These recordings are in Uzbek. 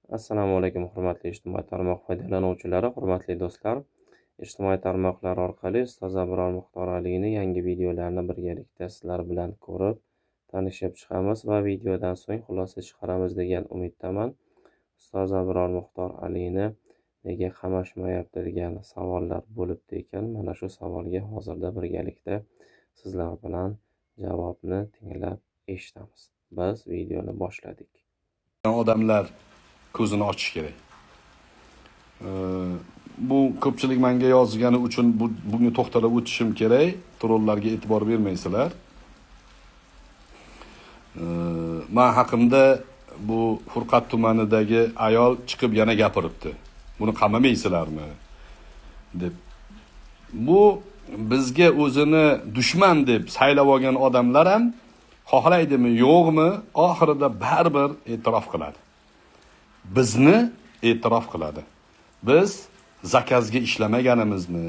Assalomu alaykum, hurmatli ijtimoiy tarmoq foydalanuvchilari, hurmatli do'stlar. Ijtimoiy tarmoqlar orqali Ustoz Abror Muxtor Aliyning yangi videolarini birgalikda sizlar bilan ko'rib, tanishib chiqamiz va videodan so'ng xulosa chiqaramiz degan umiddaman. Ustoz Abror Muxtor Aliyni nega qamashmayapti degan savollar bo'libdi ekan. Mana shu savolga hozirda birgalikda sizlar bilan javobni tinglab eshitamiz. Biz videoni boshladik. Odamlar ko'zini ochish kerak. Bu ko'pchilik menga yozgani uchun bunga to'xtalib o'tishim kerak. Trollarga e'tibor bermaysizlar. Men haqimda bu Furqat tumanidagi ayol chiqib yana gapiribdi. Buni qamamaysizlarmi deb. Bu bizga o'zini dushman deb saylab olgan odamlar ham xohlaydimi, yo'qmi, oxirida baribir e'tirof qiladi. Bizni e'tirof qiladi. Biz zakazga ishlamaganimizni,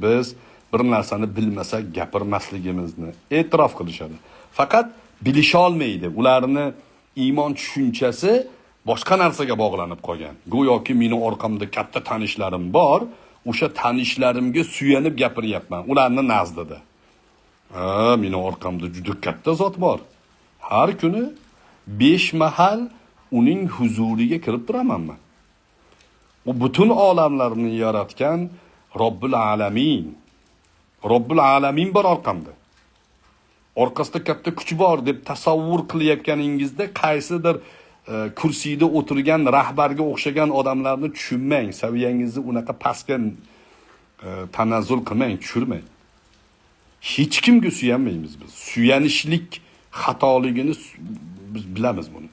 biz bir narsani bilmasak gapirmasligimizni e'tirof qilishadi. Faqat bilisha olmaydi. Ularni iymon tushunchasi boshqa narsaga bog'lanib qolgan. Go'yoki meni orqamda katta tanishlarim bor, o'sha tanishlarimga suyanib gapiryapman ularni nazdida. Meni orqamda juda katta zot bor. Har kuni 5 mahal uning huzuriga kirib turamanmi? U butun olamlarni yaratgan Robbil alamin. Robbil alamin bor orqamda. Orqasida katta kuch bor deb tasavvur qilayotganingizda qaysidir kursida o'tirgan rahbarga o'xshagan odamlarni tushunmang. Saviyangizni unaqa pastga tanazzul qilmang, tushirmang. Hech kimga suyanmaymiz biz. Suyanishlik xatoligini biz bilamiz buni.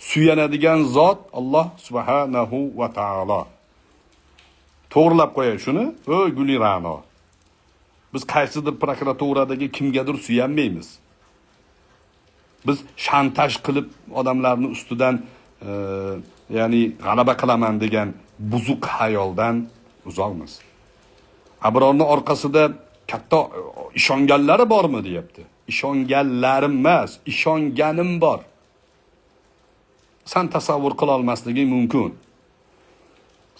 Suyanadigan zot Alloh subhanahu va taolo. To'g'rilab qo'yay shuni. Guli Ra'no. Biz qaysidir prokuraturadagi kimgadir suyanmaymiz. Biz shantaj qilib odamlarning ustidan ya'ni g'alaba qilaman degan buzuq xayoldan uzoqmiz. Abrorning orqasida katta ishonganlari bormi deyapti. Ishonganlarim emas, ishonganim bor. Sen tasavvur qila olmasliging mumkin.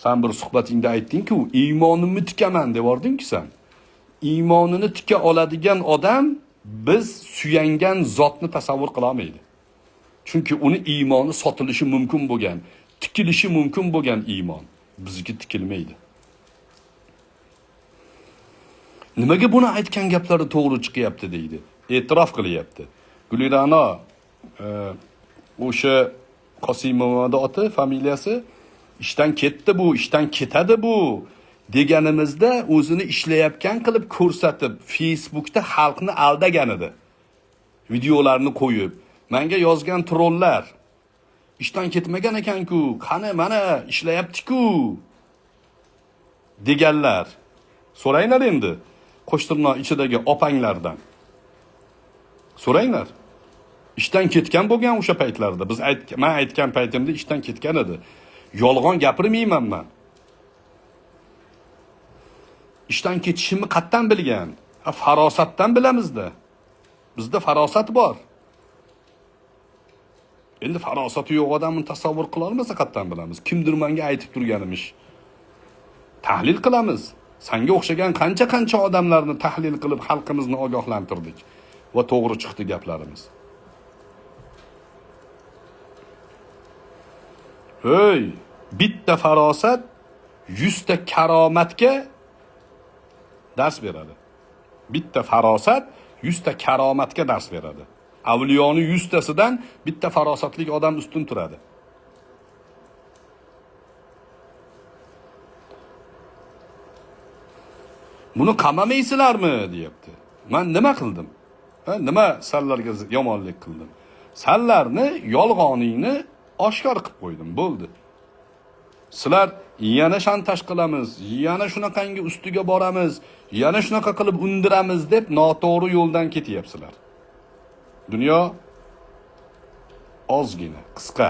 Sen bir suhbatingda aytding-ku, iymonimni tikaman debording-ku sen. Iymonini tika oladigan odam biz suyangan zotni tasavvur qila olmaydi. Chunki uni iymoni sotilishi mumkin bo'lgan, tikilishi mumkin bo'lgan iymon bizga tikilmaydi. Nimaga buni aytgan gaplari to'g'ri chiqyapti deydi. E'tirof qilyapti. Gulirano o'sha Qosimovning oti, familiyasi ishdan ketdi bu, ishdan ketadi bu deganimizda o'zini ishlayotgan qilib ko'rsatib, Facebookda xalqni aldagan edi. Videolarni qo'yib, menga yozgan trollar ishdan ketmagan ekan-ku, qani mana ishlayapti-ku deganlar. So'ranglar endi Qo'shtirnoq ichidagi opanglardan. So'ranglar. Ishdan ketgan bo'lgan o'sha paytlarda. Men aytgan paytimda ishdan ketgan edi. Yolg'on gapirmayman men. Ishdan ketishimni qattan bilgan. Farosatdan bilamizda. Bizda farosat bor. Endi farosati yo'q odamni tasavvur qila olmasa qattan bilamiz. Kimdir menga aytib turganimish. Tahlil qilamiz. Senga o'xshagan qancha odamlarni tahlil qilib xalqimizni ogohlantirdik va to'g'ri chiqdi gaplarimiz. Bitta farosat 100 ta karomatga dars beradi. Bitta farosat 100 ta karomatga dars beradi. Avliyoni 100 tasidan bitta farosatlik odam ustun turadi. Buni qamamaysizlarmi deyapti. Men nima qildim? Nima sallarga yomonlik qildim? Sallarni, yolg'oningni oshkor qilib qo'ydim, bo'ldi. Sizlar yana shantaj qilamiz, yana shunaqangi ustiga boramiz, yana shunaqa qilib undiramiz deb noto'g'ri yo'ldan ketyapsizlar. Dunyo ozgina, qisqa.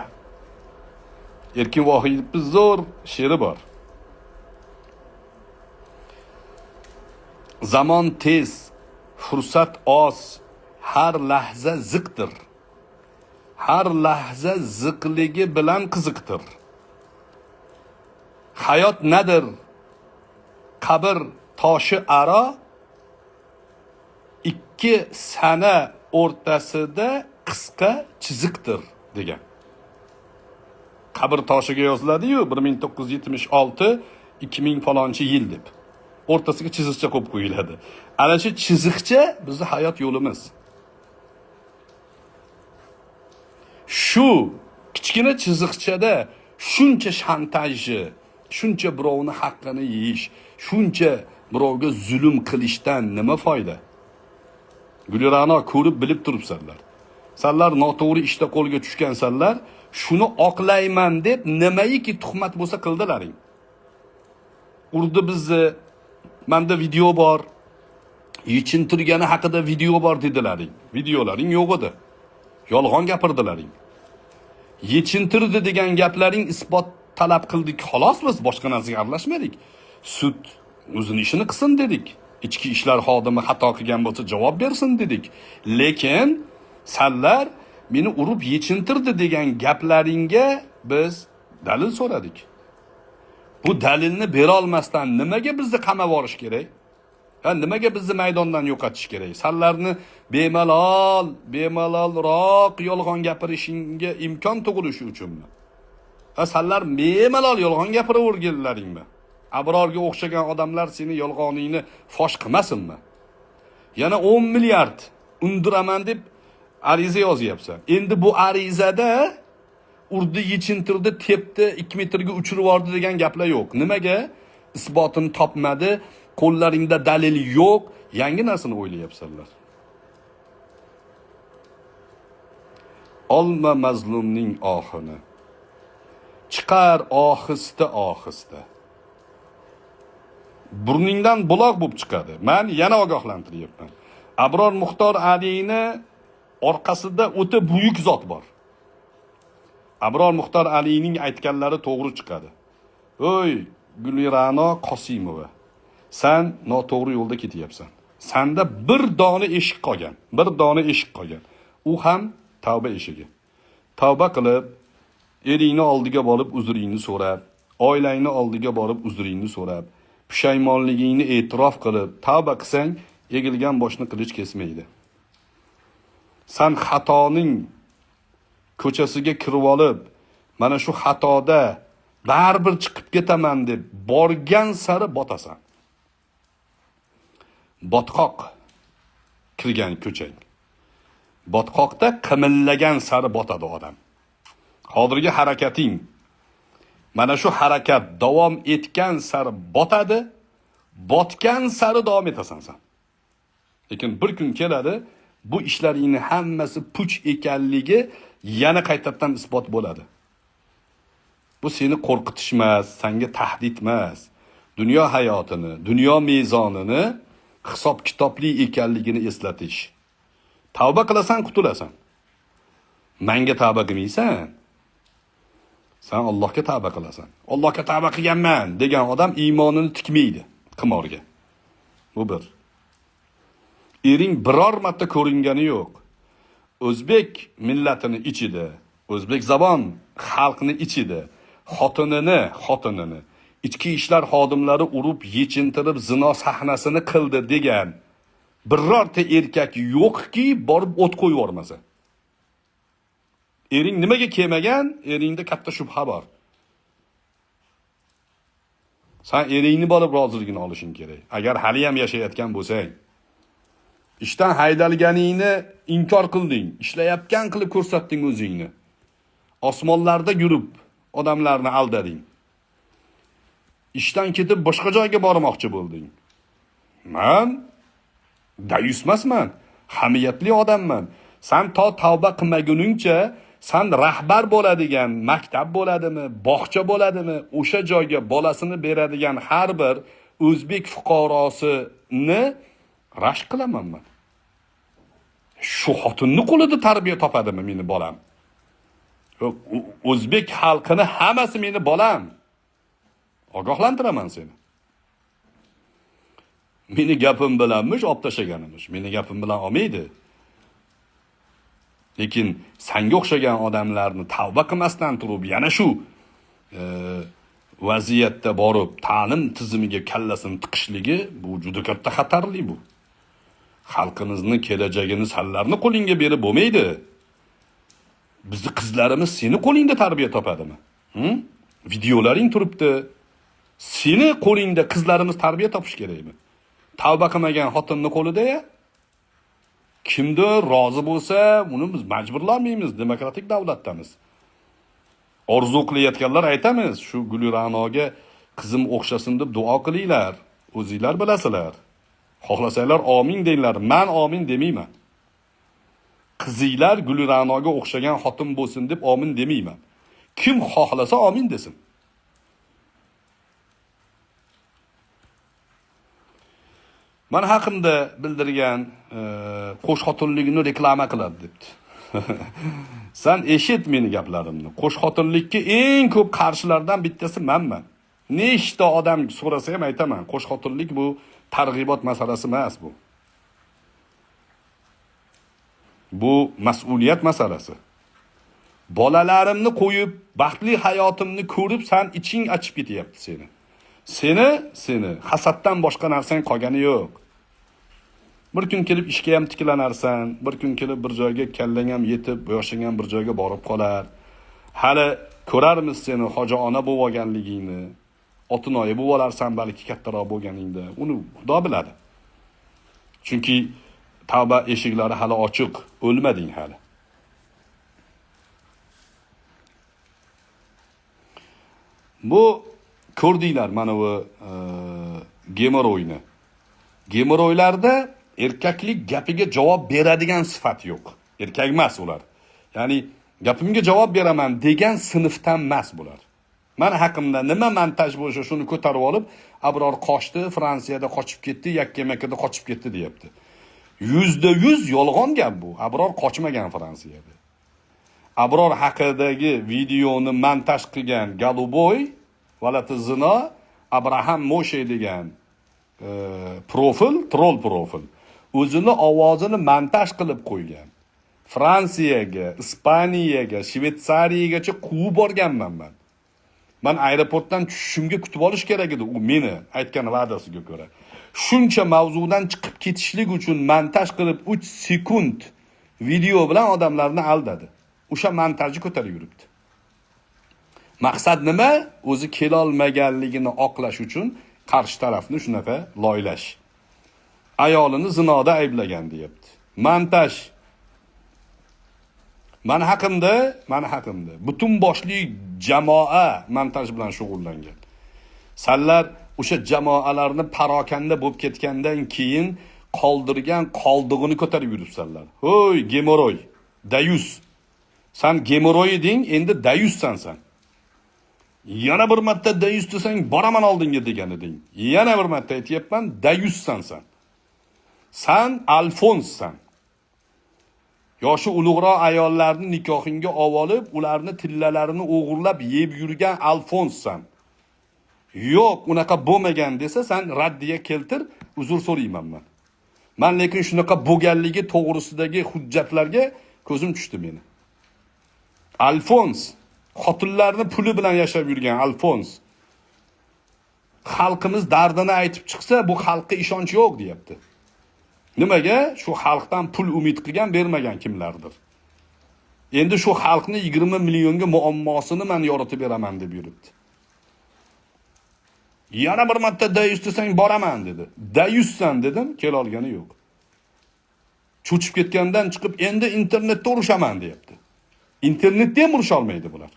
Erkin Vohidov zo'r she'ri bor. Zamon tez, fursat oz, har lahza ziqdir. Har lahza ziqligi bilan qiziqdir. hayot nedir? Qabr toshi aro ikki sana o'rtasida qisqa chiziqdir degan. Qabr toshiga yoziladi-yu 1976 2000 falonchi yil deb. O'rtasiga chiziqcha qo'yib qo'yiladi. Ana shu chiziqcha bizning hayot yo'limiz. Shu kichkina chiziqchada shuncha shantajni, shuncha birovni haqqini yeyish, shuncha birovga zulm qilishdan nima foyda? Gulira'no ko'rib bilib turibsanlar. Sanlar noto'g'ri ishda qo'lga tushgansanlar, shuni oqlayman deb nimaiki tuhmat bo'lsa qildilaring. Urdi bizni, menda video bor, yechintirgani haqida video bor dedilaring. Videolaring yo'q edi. Yolg'on gapirdilaring. Yechintirdi degan gaplaring isbot talab qildik, xolos biz boshqa narsaga aralashmadik. Sud o'zining ishini qilsin dedik. Ichki ishlar xodimi xato qilgan bo'lsa javob bersin dedik. Lekin sanlar meni urib yechintirdi degan gaplaringga biz dalil so'radik. Bu dalilni bera olmasdan nimaga bizni qamab olish kerak? Nimaga bizni maydondan yo'qotish kerak? Sanlarni bemalolroq yolg'on gapirishingga imkon tug'ilishi uchunmi? Sanlar bemalol yolg'on gapiraverganlaringmi? Abrorga o'xshagan odamlar seni yolg'oningni fosh qilmasinmi? Yana 10 milliard undiraman deb ariza yozyapsan. Endi bu arizada urdi, yechintirdi, tepdi, 2 metrga uchirib yubordi degan gaplar yo'q. Nimaga? Isbotini topmadi, qo'llaringda dalil yo'q, yangi narsani o'ylayapsanlar. Olma mazlumning ohini. Chiqar ohista-ohista. Burningdan buloq bo'lib chiqadi. Men yana ogohlantiryapman. Abror Muxtor Aliyni orqasida o'ta buyuk zot bor. Abror Muxtor Aliyning aytganlari to'g'ri chiqadi. Oy, Gulira'no Qosimova, sen noto'g'ri yo'lda ketyapsan. Senda bir dona eshik qolgan, bir dona eshik qolgan. U ham tavba eshigi. Tavba qilib, eringni oldiga borib uzringni so'rab, oilangni oldiga borib uzringni so'rab, pushaymonligingni e'tirof qilib, tavba qilsang, egilgan boshni qilich kesmaydi. Sen xatoning ko'chasiga kirib olib, mana shu xatoda baribir chiqib ketaman deb borgan sari botasan. Botqoq kirgan ko'chang. Botqoqda qimillagan sari botadi odam. Hozirgi harakating mana shu harakat davom etgan sari botadi, botgan sari davom etasan sen. Lekin bir kun keladi, bu ishlaringni hammasi puch ekanligi yana qaytadan isbot bo'ladi. Bu seni qo'rqitish emas, senga tahdid emas. Dunyo hayotini, dunyo mezonini hisob kitobli ekanligini eslatish. Tavba qilasan, qutulasan. Menga tavba qilmaysan. Sen Allohga tavba qilasan. Allohga tavba qilganman degan odam iymonini tikmaydi qimorga. Bu bir. Ering biror marta ko'ringani yo'q. O'zbek millatini ichida, o'zbek zabon xalqini ichida xotinini ichki ishlar xodimlari urib, yechintirib, zino sahnasini qildi degan birorta erkak yo'qki, borib o't qo'yib yormasa. Ering nimaga kelmagan? Eringda katta shubha bor. Sen eringni borib roziligini olishing kerak. Agar hali ham yashayotgan bo'lsang, ishdan haydalganingni inkor qilding, ishlayotgan qilib ko'rsatding o'zingni. Osmonlarda yurib odamlarni aldading. Ishdan ketib boshqa joyga bormoqchi bo'lding. Men dayusmasman, hamiyatli odamman. Sen to tavba qilmaguningcha sen rahbar bo'ladigan maktab bo'ladimi, bog'cha bo'ladimi, o'sha joyga bolasini beradigan har bir o'zbek fuqarosini rashk qilaman men. Shu xotinni qo'lida tarbiya topadimi meni bolam? O'zbek xalqini hammasi meni bolam. Ogohlantiraman seni. Meni gapim bilanmish olib tashlaganimish. Meni gapim bilan olmaydi. Lekin senga o'xshagan odamlarni tavba qilmasdan turib, yana shu vaziyatda borib ta'lim tizimiga kallasini tiqishligi bu juda katta xatarli bu. Xalqimizni kelajagini sanlarni qo'lingga berib bo'lmaydi. Bizni qizlarimiz seni qo'lingda tarbiya topadimi? Videolaring turibdi. Seni qo'lingda qizlarimiz tarbiya topish kerakmi? Tavba qilmagan xotinning qo'lida-ya. Kimdir rozi bo'lsa, uni biz majburlamaymiz, demokratik davlatdamiz. Orzu qilayotganlar aytamiz, shu Gulira'noga qizim o'xshasin deb duo qilinglar. O'zingizlar bilasizlar. Xohlasanglar amin deinglar. Men amin demayman. Qizinglar Gulira'noga o'xshagan xotin bo'lsin deb amin demayman. Kim xohlasa amin desin. Men haqimda bildirgan qo'shxotinlikni reklama qiladi debdi. Sen eshit meni gaplarimni. Qo'shxotinlikka eng ko'p qarshilardan bittasi menman. Nechta odam so'rasa ham aytaman, qo'shxotinlik bu targ'ibot masalasi emas bu. Bu mas'uliyat masalasi. Bolalarimni qo'yib, baxtli hayotimni ko'rib sen iching achib ketyapti seni. Seni hasaddan boshqa narsang qolgani yo'q. Bir kun kelib ishga ham tiklanarsan, bir kun kelib bir joyga kallang ham yetib, yoshing ham bir joyga borib qolar. Hali ko'rarmiz seni hoji ona bo'lib olganligingni, otinoyi bo'lib olarsan balki kattaroq bo'lganingda. Uni Xudo biladi. Chunki tavba eshiklari hali ochiq, o'lmading hali. Bu ko'rdinglar mana bu gemoroyni. Gemoroylarda erkaklik gapiga javob beradigan sifat yo'q. Erkak emas ular. Ya'ni gapimga javob beraman degan sinfdan emas bular. Meni haqimda nima montaj bo'lsa shuni ko'tarib olib, Abror qochdi, Fransiyada qochib ketdi, yakka-makkada qochib ketdi deyapti. 100% yolg'on gap bu. Abror qochmagan Fransiyada. Abror haqidagi videoni montaj qilgan Galuboy valati zino Abraham Moshe degan troll profil o'zini ovozini montaj qilib qo'ygan. Fransiyaga, Ispaniyaga, Shvetsariyagacha quvib borganman men. Men aeroportdan tushishimga kutib olish kerak edi u meni aytgan va'dasiga ko'ra. Shuncha mavzudan chiqib ketishlik uchun montaj qilib 3 sekund video bilan odamlarni aldadi. O'sha montajni ko'tarib yuribdi. Maqsad nima? O'zi kela olmaganligini oqlash uchun qarshi tarafni shunaqa loylash. Ayolini zinoda ayblagan deyapti. Montaj. Meni haqimda butun boshli jamoa montaj bilan shug'ullangan. Sanlar o'sha jamoalarni parokanda bo'lib ketgandan keyin qoldirgan qoldig'ini ko'tarib yuribsanlar. Hoy, gemoroy, dayus. Sen gemoroy eding, endi dayussan sen. Yana bir marta dayus desang, boraman oldinga degan eding. Yana bir marta aytyapman, dayussan sen. Sen Alfonssan. Yoshi ulug'roq ayollarni nikohingga olib, ularni tillalarini o'g'irlab yeb yurgan Alfonssan. Yo'q, unaqa bo'lmagan desa, sen raddiya keltir, uzr so'rayman men. Men lekin shunaqa bo'lganligi to'g'risidagi hujjatlarga ko'zim tushdi meni. Alfons, xotinlarni puli bilan yashab yurgan Alfons. Xalqimiz dardini aytib chiqsa, bu xalqqa ishonch yo'q deyapti. Nimaga? Shu xalqdan pul umid qilgan bermagan kimlardir. Endi shu xalqni 20 millionga muammosini men yoritib beraman deb yuribdi. Yana bir marta dayus desang boraman dedi. Dayussan dedim, kel olgani yo'q. Cho'chib ketgandan chiqib endi internetda urushaman deyapti. İnternetda ham urusha olmaydi bular.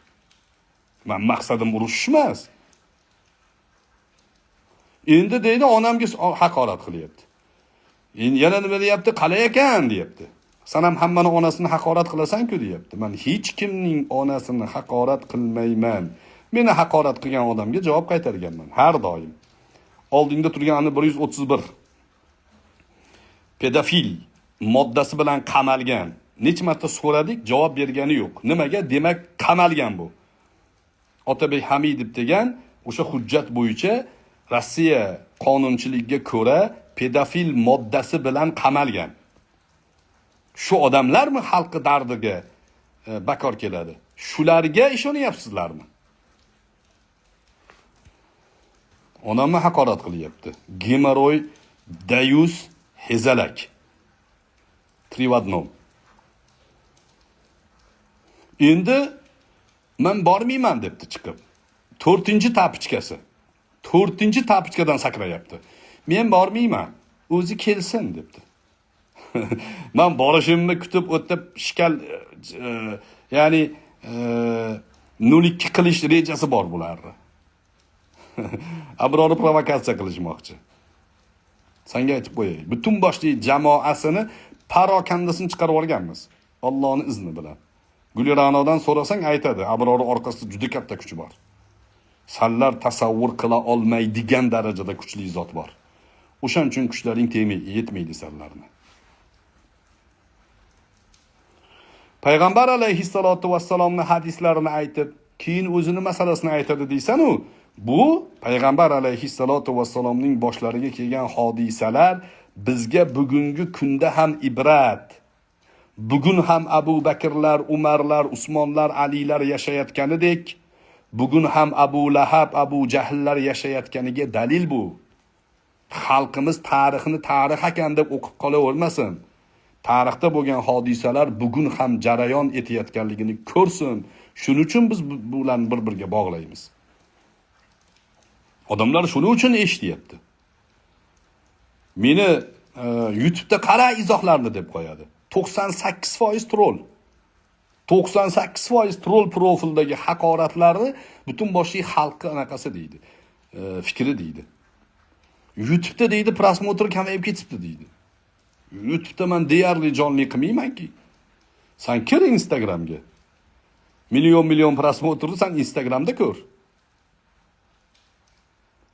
Men maqsadim urushish emas. Endi deydi onamga haqorat qilyapti. Yana nima deyapti? Qalay ekan deyapti. Sen ham hammani onasini haqorat qilasan-ku deyapti. Men hech kimning onasini haqorat qilmayman. Meni haqorat qilgan odamga javob qaytarganman har doim. Oldingda turgani 131. Pedofil moddasi bilan qamalgan. Necha marta so'radik, javob bergani yo'q. Nimaga? Demak, qamalgan bu. Otabek Hamidov degan o'sha hujjat bo'yicha Rossiya qonunchiligiga ko'ra pedofil moddasi bilan qamalgan. Shu odamlarmi xalqi dardiga bakor keladi? Shularga ishonyapsizlarmi? Onamni haqorat qilyapti. Gemoroy, dayus, hezalak. Trivodnom. Endi men bormayman debdi chiqib. 4-tapichkasi. 4-tapichkadan sakrayapti. Men bormayman. O'zi kelsin debdi. Men borishimni kutib o'tib shikal ya'ni 0-2 qilish rejasi bor bularni. Abrorni provokatsiya qilishmoqchi. Senga aytib qo'yay. Butun boshli jamoasini parokandasini chiqarib olganmiz. Allohning izni bilan. Guliranodan so'rasang aytadi, Abrorni orqasida juda katta kuch bor. Sanlar tasavvur qila olmaydigan darajada kuchli zot bor. O'shaning uchun kuchlaring yetmaydi sanlarni. Payg'ambar alayhissalotu vassalomning hadislarini aytib, keyin o'zini masalasini aytadi deysan-u, bu Payg'ambar alayhissalotu vassalomning boshlariga kelgan hodisalar bizga bugungi kunda ham ibrat. Bugun ham Abu Bakrlar, Umarlar, Usmonlar, Alilar yashayotganidek, bugun ham Abu Lahab, Abu Jahllar yashayotganiga dalil bu. Xalqimiz tarixni tarix ekan deb o'qib qolavermasin. Tarixda bo'lgan hodisalar bugun ham jarayon etayotganligini ko'rsin. Shuning uchun biz bularni bir-biriga bog'laymiz. Odamlar shuning uchun eshityapti. Meni YouTube'da qara izohlarni deb qo'yadi. 98% troll. 98% troll profildagi haqoratlarni butun boshli xalqqa anaqasi deydi. Fikri deydi. YouTube'da deydi prosmotr kamayib ketibdi deydi. YouTube'da men deyarli jonli qilmayman-ki. Sen kir Instagramga. Million prosmotrni sen Instagramda ko'r.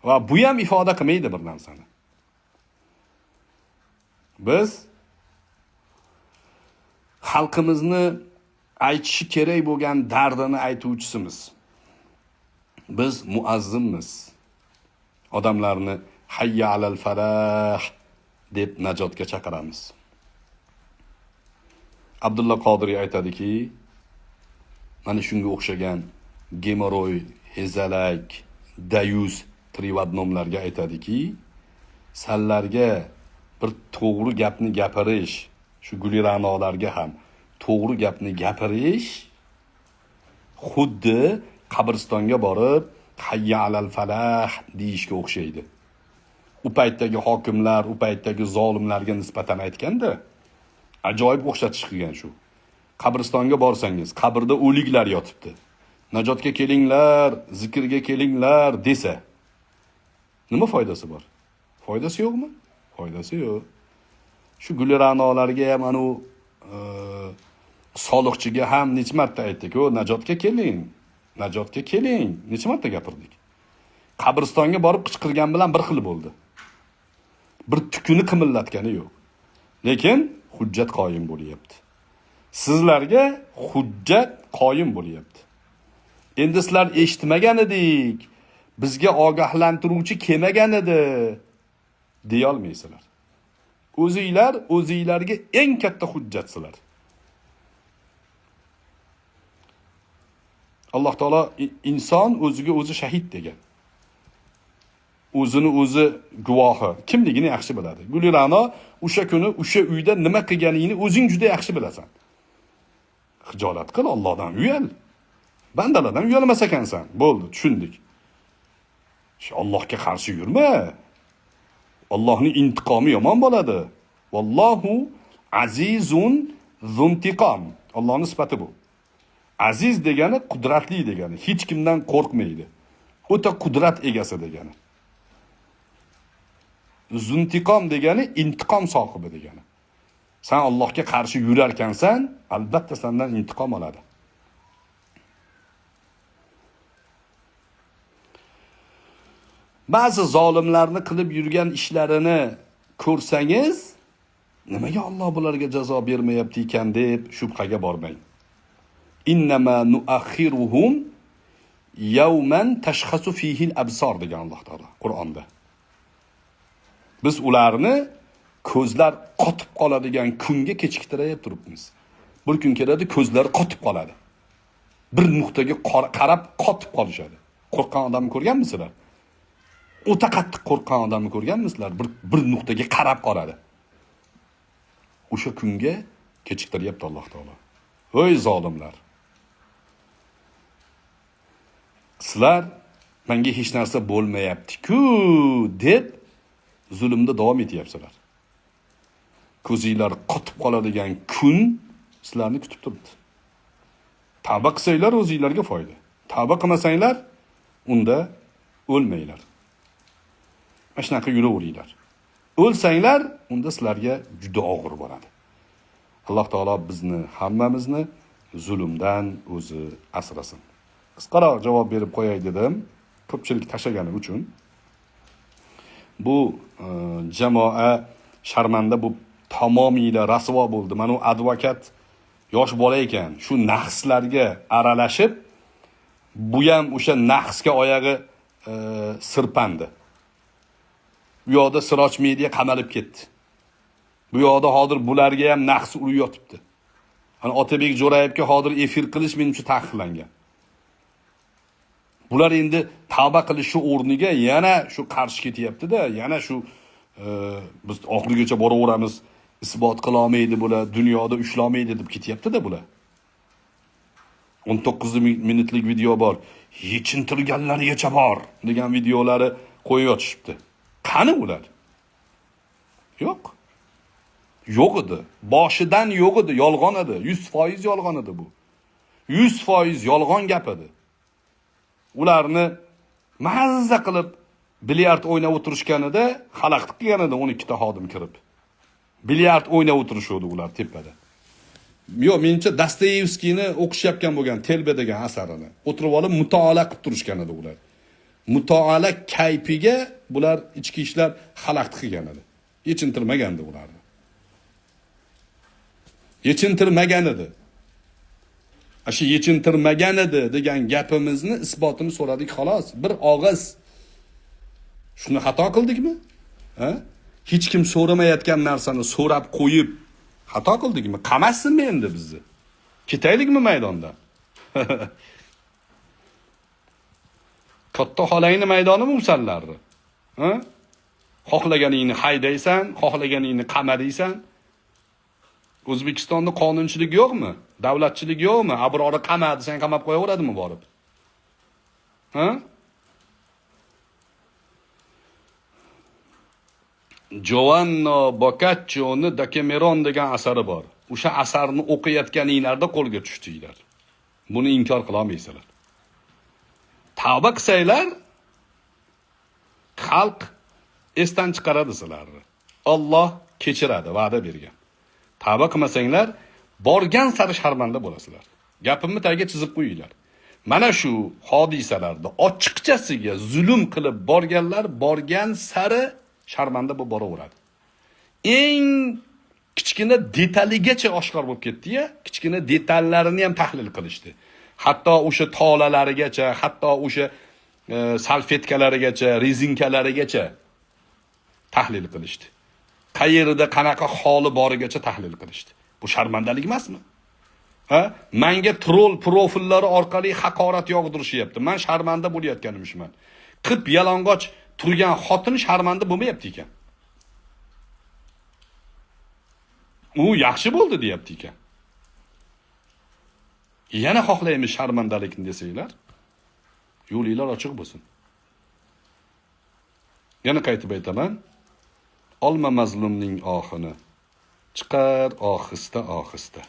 Va bu ham ifoda qilmaydi bir narsani. Biz xalqimizni aytishi kerak bo'lgan dardini aytuvchisimiz. Biz muazzimmiz. Odamlarni hayya alal falah deb najotga chaqiramiz. Abdulla Qodiriy aytadiki, mana shunga o'xshagan gemoroy, hezalak, dayus, trivodnomlarga aytadiki, sanlarga bir to'g'ri gapni gapirish, shu guliranolarga ham to'g'ri gapni gapirish xuddi qabristonga borib hayya alal falah deyishga o'xshaydi. U paytdagi hokimlar, u paytdagi zolimlarga nisbatan aytganda ajoyib o'xshatish qilgan shu. Qabristonga borsangiz, qabrda o'liklar yotibdi. Najotga kelinglar, zikrga kelinglar desa, nima foydasi bor? Foydasi yo'qmi? Foydasi yo'q. Shu guliranolarga ham anu soliqchiga ham necha marta aytdik-ku, najotga keling. Najotga keling. Necha marta gapirdik. Qabristonga borib qichqirgan bilan bir xil bo'ldi. Bir tukuni qimillatgani yo'q. Lekin hujjat qoyim bo'lyapti. Sizlarga hujjat qoyim bo'lyapti. Endi sizlar eshitmagan edik, bizga ogohlantiruvchi kelmagan edi deya olmaysizlar. O'zinglarga eng katta hujjatsizlar. Alloh taolo inson o'ziga o'zi shahid degan. O'zini o'zi guvohi, kimligini yaxshi biladi. Gulirano o'sha kuni o'sha uyda nima qilganingni o'zing juda yaxshi bilasan. Xijolat qil, Allohdan uyal. Bandalardan uyalmas ekansan. Bo'ldi, tushundik. Allohga qarshi yurma. Allohning intiqomi yomon bo'ladi. Vallohu azizun zuntiqom. Allohning sifati bu. Aziz degani qudratli degani, hech kimdan qo'rqmaydi. O'ta qudrat egasi degani. Zuntiqom degani intiqom sohibi degani. Sen Allohga qarshi yurarkansan, albatta sendan intiqom oladi. Ba'zi zolimlarni qilib yurgan ishlarini ko'rsangiz, nimaga Alloh bularga jazo bermayapti ekan deb shubhaga bormang. Innama nuakhiruhum yawman tashkhasu fihi al-absar degan Alloh taolo Qur'onda. Biz ularni ko'zlar qotib qoladigan kunga kechiktirib turibmiz. Bir kun keladi, ko'zlari qotib qoladi. Bir nuqtaga qarab qotib qolishadi. Qo'rqqan odamni ko'rganmisizlar? o'ta qattiq qo'rqqan odamni ko'rganmisizlar? Bir nuqtaga qarab qoladi. O'sha kunga kechiktiryapti Alloh taolo. Voy zolimlar. Sizlar menga hech narsa bo'lmayapti-ku deb zulmda davom etyapsizlar. Ko'zinglar qotib qoladigan kun sizlarni kutib turibdi. Tavba qilsanglar o'zingizlarga foyda. Tavba qilmasanglar unda o'lmanglar. Mana shunaqa yuraveringlar. O'lsanglar unda sizlarga juda og'ir bo'ladi. Alloh taolo bizni hammamizni zulmdan o'zi asrasin. Qisqaroq javob berib qo'yay dedim. Ko'pchilik tashagani uchun. Bu jamoa sharmanda bu tamomiyla rasvo bo'ldi. Mana u advokat yosh bola ekan, shu nahslarga aralashib, bu ham o'sha nahsga oyog'i sirpandi. Bu yoqda Siroj Media qamalib ketdi. Bu yoqda hozir bularga ham nahs urib yotibdi. Ana Otabek Jo'rayevga hozir efir qilish menimcha taqiqlangan. Bular endi tavba qilishi o'rniga yana shu qarshi ketyapti-da, yana shu biz oxirigacha boraveramiz, isbot qila olmaydi bular, dunyoda ushlamaydi deb ketyapti-da bular. 19 minutlik video bor. Yechintirganlarigacha bor degan videolari qo'yib yotishibdi. Qani ular? Yo'q. Yo'q edi. Boshidan yo'q edi, yolg'on edi. 100% yolg'on edi bu. 100% yolg'on gap edi. Ularni mazza qilib bilyard o'ynab o'tirishganida, xalaqit qilganida 12 ta xodim kirib. Bilyard o'ynab o'tirishodi ular tepada. Yo'q, menimcha Dostoyevskiyni o'qishyapgan bo'lgan Telba degan asarini. O'tirib olib mutolaa qilib turishgan edi ular. Mutolaa kayfiga bular ichki ishlar xalaqit qilgan edi. Yechintirmagandi ularni. Yechintirmagan edi. Shu yechintirmagan edi degan gapimizni isbotini so'radik xolos. Bir og'iz. Shuni xato qildikmi? Ha? Hech kim so'ramayotgan narsani so'rab qo'yib xato qildikmi? Qamassinmi endi bizni? Ketaylikmi maydondan? Katta xolangni maydoni musallarni. Ha? Xohlaganingni haydaysan, xohlaganingni qamadiysan. O'zbekistonda qonunchilik yo'qmi? Davlatchilik yo'qmi? Abrori qamadi, sen qamab qo'yaveradimi borib? Ha? Giovanni Boccaccio'ni Decameron degan asari bor. O'sha asarni o'qiyotganinglarda qo'lga tushdinglar. Buni inkor qila olmaysizlar. Tavba qilsanglar, xalq esdan chiqaradi sizlarni. Alloh kechiradi, va'da bergan. Tavba qilmasanglar, borgan sari sharmanda bo'lasizlar. Gapimni tagiga chizib qo'yinglar. Mana shu hodisalarda ochiqchasiga zulm qilib borganlar borgan sari sharmanda bo'lib boraveradi. Eng kichkina detaligacha oshkor bo'lib ketdi-ya, kichkina detallarini ham tahlil qilishdi. Hatto o'sha tolalarigacha, hatto o'sha salfetkalarigacha, rezinkalarigacha tahlil qilishdi. Qayerda qanaqa holi borigacha tahlil qilishdi. Bu sharmandalik emasmi? Ha? Menga troll profillari orqali haqorat yog'dirishyapti. Men sharmanda bo'layotganimman. Qip yalang'och turgan xotin sharmanda bo'lmayapti ekan. U yaxshi bo'ldi deyapti ekan. Yana xohlaymiz sharmandalikni desanglar, yo'linglar ochiq bo'lsin. Yana qaytib aytaman. Olma mazlumning ohini. Chiqar ohista.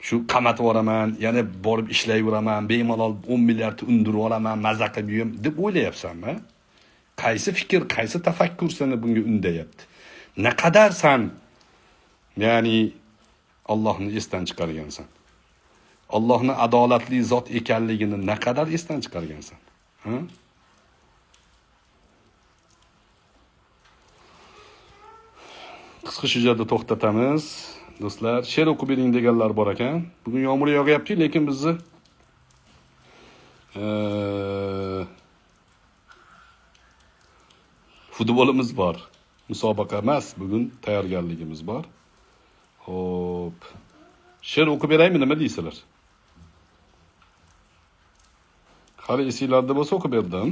Shu qamatib oraman, yana borib ishlayveraman, bemalol 10 milliard undirib olaman, maza qilib yum deb o'ylayapsanmi? Qaysi fikr, qaysi tafakkur seni bunga undayapti? Naqadar sen ya'ni Allohni esdan chiqargansan. Allohning adolatli zot ekanligini naqadar esdan chiqargansan? Ha? Qisqa shu yerda to'xtatamiz. Do'stlar, she'r o'qib bering deganlar bor ekan. Bugun yomg'ir yog'yapti, lekin bizni futbolimiz bor. Musobaqa emas, bugun tayyorgarligimiz bor. Xo'p. She'r o'qib beraymi, nima deysizlar? Hali esinglarda bo'lsa o'qib berdim.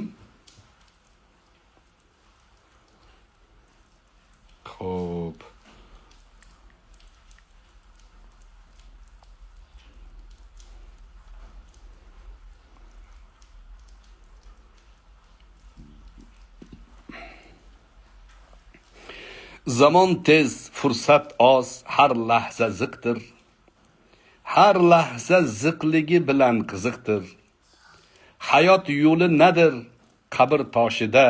Zamon tez, fursat oz, har lahza ziqdir. Har lahza ziqligi bilan qiziqdir. Hayot yo'li nadir? Qabr toshida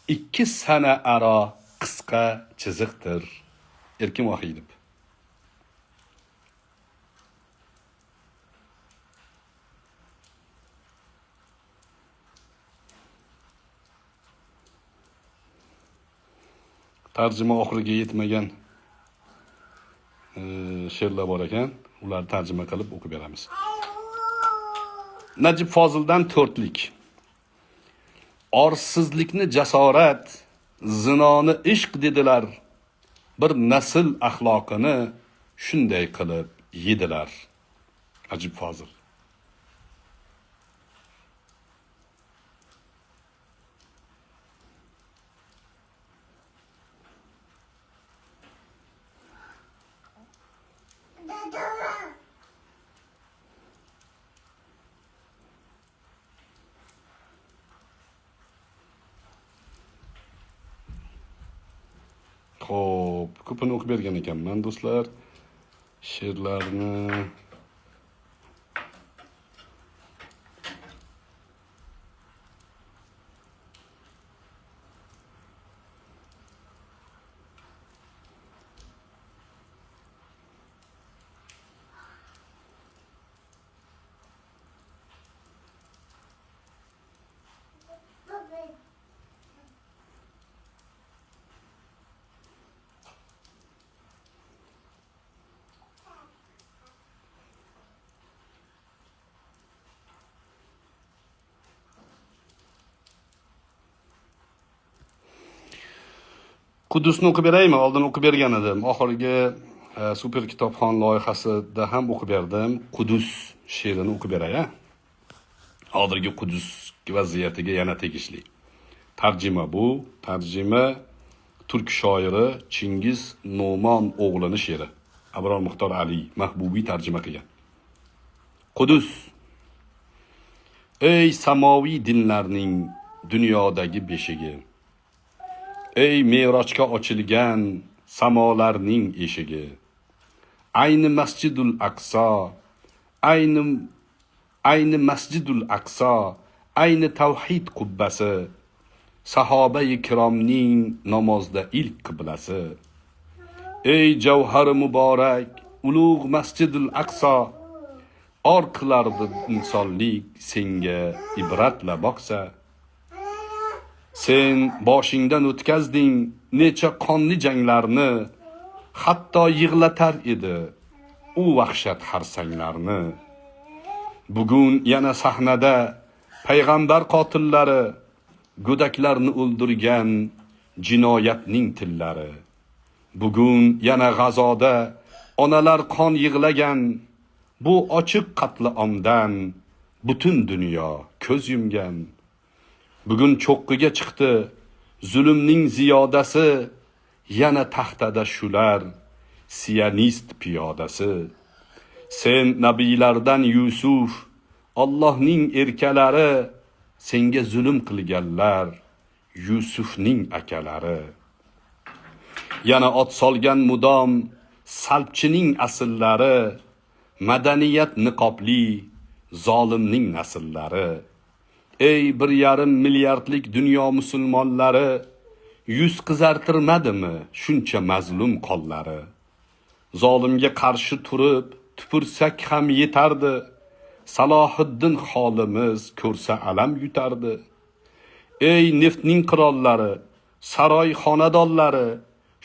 2 sana aro qisqa chiziqdir. Erkim Vohidov. Tarjima oxiriga yetmagan she'rlar bor ekan, ularni tarjima qilib o'qib beramiz. Najib Fozildan 4lik. Orsizlikni jasorat, zinoni ishq dedilar. Bir nasl axloqini shunday qilib yedilar. Najib Fozil. Xo'p, ko'pini o'qib bergan ekanman do'stlar. She'rlarni Qudusni o'qib beraymi? Oldin o'qib bergan edim. Oxirgi super kitobxon loyihasida ham o'qib berdim. Qudus she'rini o'qib beray, ha? Hozirgi Qudus vaziyatiga yana tegishli. Tarjima bu. Tarjima turk shoiri Chingiz No'mon o'g'lini she'ri. Abror Muxtor Ali Mahbubiy tarjima qilgan. Qudus. Ey samoviy dinlarning dunyodagi beshigi. Ey Me'rojga ochilgan samolarning eshigi. Ayni Masjidul Aqso, ayni Masjidul Aqso, ayni tavhid qubbasi, sahoba-i kiromning namozda ilk qiblasi. Ey javhar muborak, ulug' Masjidul Aqso, or qilardi insonlik senga ibratla boqsa. Sen boshingdan o'tkazding necha qonli janglarni, hatto yig'latar edi u vahshat harsanglarni. Bugun yana sahnada payg'ambar qotillari, go'daklarni o'ldirgan jinoyatning tillari. Bugun yana G'azoda onalar qon yig'lagan, bu ochiq qatliamdan butun dunyo ko'z yumgan. Bugun cho'qqiga chiqdi zulmning ziyodasi, yana taxtada shular sionist piyodasi. Sen nabiylardan Yusuf, Allohning erkalari, senga zulm qilganlar Yusufning akalari. Yana ot solgan mudom salbchining asllari, madaniyat niqobli zolimning nasllari. Ey 1,5 milliardlik dunyo musulmonlari, yuz qizartirmadimi shuncha mazlum qonlari? Zolimga qarshi turib tupursak ham yetardi, Salohiddin xolimiz ko'rsa alam yutardi. Ey neftning qirollari, saroy xonadonlari,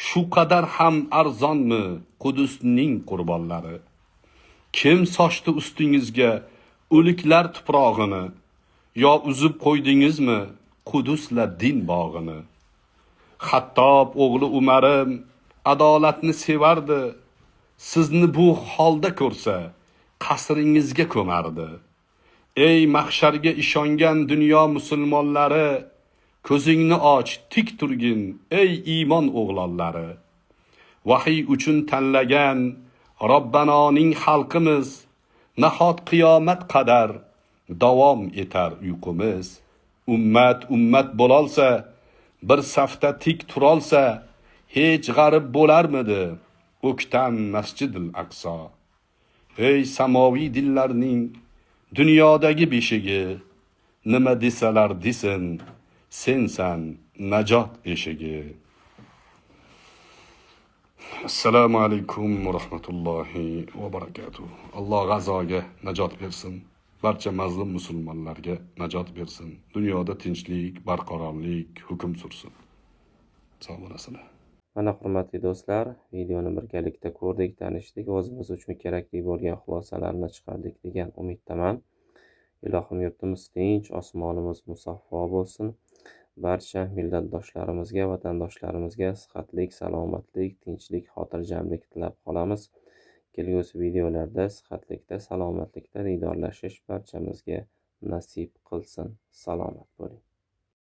shu qadar ham arzonmi Qudusning qurbonlari? Kim sochdi ustingizga o'liklar tuprog'ini, yo uzib qo'ydingizmi Qudusla din bog'ini? Xattob o'g'li Umarim adolatni sevardi, sizni bu holda ko'rsa qasringizga ko'mardi. Ey mahsharga ishongan dunyo musulmonlari, ko'zingni och, tik turgin ey iymon o'g'lonlari. Vahiy uchun tanlagan Robbanoning xalqimiz, nahot qiyomat qadar davom etar uyqumiz. Ummat bo'lolsa, bir safda tik turolsa, hech g'arib bo'larmidi o'ktam Masjidil Aqso. Ey samoviy dillarning dunyodagi beshigi, nima desalar desin, sensan najot eshigi. Assalomu alaykum va rahmatullohi va barakatuh. Alloh G'azoga najot bersin. Barcha mazlum musulmonlarga najot bersin. Dunyoda tinchlik, barqarorlik hukm sursin. Sog' bo'lasizlar. Mana hurmatli do'stlar, videoni birgalikda ko'rdik, tanishdik, o'zimiz uchun kerakli bo'lgan xulosalarni chiqardik degan umiddaman. Ilohim yurtimiz tinch, osmonimiz musaffo bo'lsin. Barcha millatdoshlarimizga, vatandoshlarimizga sihatlik, salomatlik, tinchlik, xotirjamlik tilab qolamiz. Kelgusi videolarda sihatlikda, salomatlikda diydorlashish barchamizga nasib qilsin. Salomat bo'ling.